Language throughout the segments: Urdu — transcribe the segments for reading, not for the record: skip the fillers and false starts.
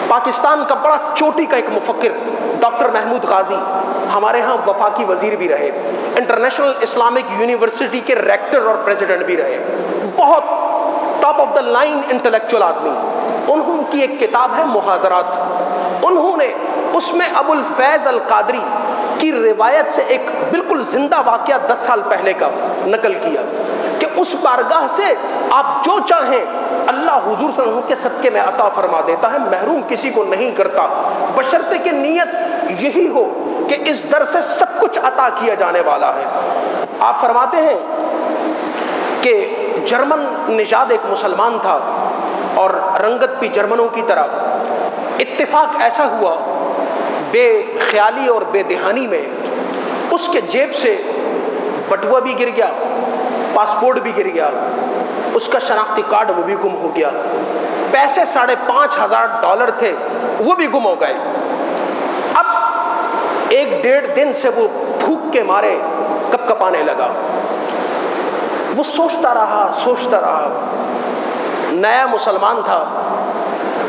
پاکستان کا بڑا چوٹی کا ایک مفکر ڈاکٹر محمود غازی ہمارے ہاں وفاقی وزیر بھی رہے، انٹرنیشنل اسلامک یونیورسٹی کے ریکٹر اور پریزیڈنٹ بھی رہے، بہت top of the line intellectual آدمی۔ انہوں کی ایک کتاب ہے محاضرات، انہوں نے اس میں ابو الفیض القادری کی روایت سے ایک بالکل زندہ واقعہ 10 سال پہلے کا نقل کیا کہ اس بارگاہ سے آپ جو چاہیں اللہ حضور صلی اللہ علیہ وسلم کے صدقے میں عطا فرما دیتا ہے، محروم کسی کو نہیں کرتا، بشرطے کہ نیت یہی ہو کہ اس در سے سب کچھ عطا کیا جانے والا ہے۔ آپ فرماتے ہیں کہ جرمن نژاد ایک مسلمان تھا اور رنگت بھی جرمنوں کی طرح۔ اتفاق ایسا ہوا بے خیالی اور بے دہانی میں اس کے جیب سے بٹوا بھی گر گیا، پاسپورٹ بھی گر گیا، اس کا شناختی کارڈ وہ بھی گم ہو گیا، پیسے $5,500 تھے وہ بھی گم ہو گئے۔ اب 1-1.5 دن سے وہ بھوک کے مارے کپ کپانے لگا، وہ سوچتا رہا، نیا مسلمان تھا،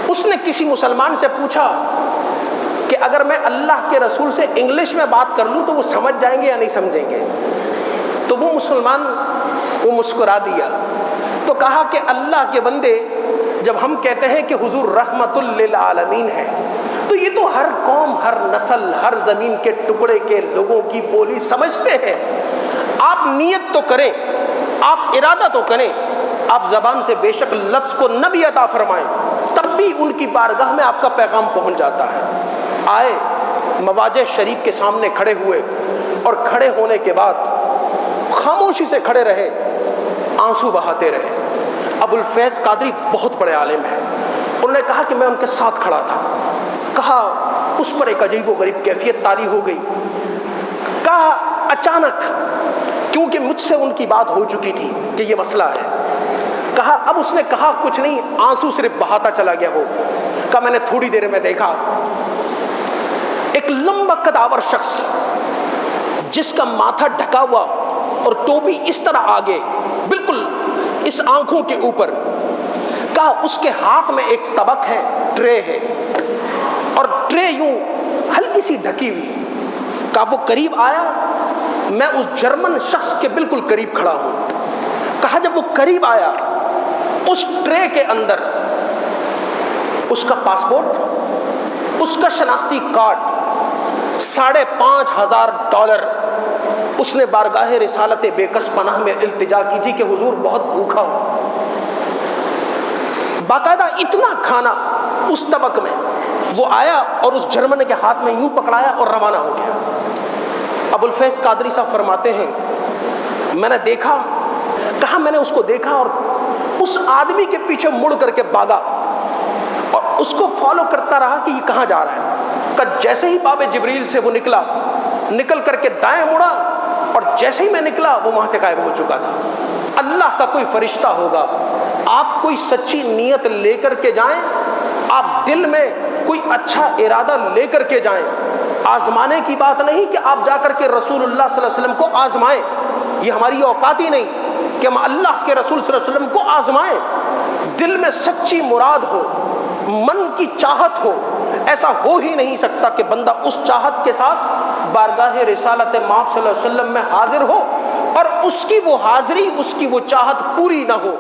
اس نے کسی مسلمان سے پوچھا کہ اگر میں اللہ کے رسول سے انگلش میں بات کر لوں تو وہ سمجھ جائیں گے یا نہیں سمجھیں گے؟ تو وہ مسلمان وہ مسکرا دیا، تو کہا کہ اللہ کے بندے، جب ہم کہتے ہیں کہ حضور رحمت للعالمین ہے تو یہ تو ہر قوم، ہر نسل، ہر زمین کے ٹکڑے کے لوگوں کی بولی سمجھتے ہیں۔ آپ نیت تو کریں، آپ ارادہ تو کریں، آپ زبان سے بے شک لفظ کو نہ بھی عطا فرمائیں، تب بھی ان کی بارگاہ میں آپ کا پیغام پہنچ جاتا ہے۔ آئے مواجہ شریف کے سامنے کھڑے ہوئے اور کھڑے ہونے کے بعد خاموشی سے کھڑے رہے، آنسو بہاتے رہے۔ ابو الفیض قادری بہت بڑے عالم ہیں، انہوں نے کہا کہ میں ان کے ساتھ کھڑا تھا، کہا اس پر ایک عجیب و غریب کیفیت طاری ہو گئی، کہا اچانک، کیونکہ مجھ سے ان کی بات ہو چکی تھی کہ یہ مسئلہ ہے، کہا اب اس نے کہا کچھ نہیں، آنسو صرف بہاتا چلا گیا۔ وہ کہا میں نے تھوڑی دیر میں دیکھا ایک لمبا قداور شخص جس کا ماتھا ڈھکا ہوا اور ٹوپی اس طرح آگے بالکل اس آنکھوں کے اوپر، کہا اس کے ہاتھ میں ایک طبق ہے، ٹرے ہے، اور ٹرے یوں ہلکی سی ڈھکی ہوئی۔ کہا وہ قریب آیا، میں اس جرمن شخص کے بالکل قریب کھڑا ہوں۔ کہا جب وہ قریب آیا، اس ٹرے کے اندر اس کا پاسپورٹ، اس کا شناختی کارڈ، $5,500 اس نے بارگاہ رسالت بے کس پناہ میں التجا کی تھی کہ حضور بہت بھوکا ہوں۔ باقاعدہ اتنا کھانا اس طبق میں، وہ آیا اور اس جرمن کے ہاتھ میں یوں پکڑایا اور روانہ ہو گیا۔ ابو الفیض قادری صاحب فرماتے ہیں میں نے دیکھا، کہا میں نے اس کو دیکھا اور اس آدمی کے پیچھے مڑ کر کے بھاگا اور اس کو فالو کرتا رہا کہ یہ کہاں جا رہا ہے۔ کہ جیسے ہی باب جبریل سے وہ نکل کر کے دائیں مڑا اور جیسے ہی میں نکلا وہ وہاں سے غائب ہو چکا تھا۔ اللہ کا کوئی فرشتہ ہوگا، آپ کوئی سچی نیت لے کر کے جائیں، آپ دل میں کوئی اچھا ارادہ لے کر کے جائیں، آزمانے کی بات نہیں کہ آپ جا کر کے رسول اللہ صلی اللہ علیہ وسلم کو آزمائیں، یہ ہماری اوقات ہی نہیں کہ ہم اللہ کے رسول صلی اللہ علیہ وسلم کو آزمائیں۔ دل میں سچی مراد ہو، من کی چاہت ہو، ایسا ہو ہی نہیں سکتا کہ بندہ اس چاہت کے ساتھ بارگاہ رسالت مآب صلی اللہ علیہ وسلم میں حاضر ہو اور اس کی وہ حاضری، اس کی وہ چاہت پوری نہ ہو۔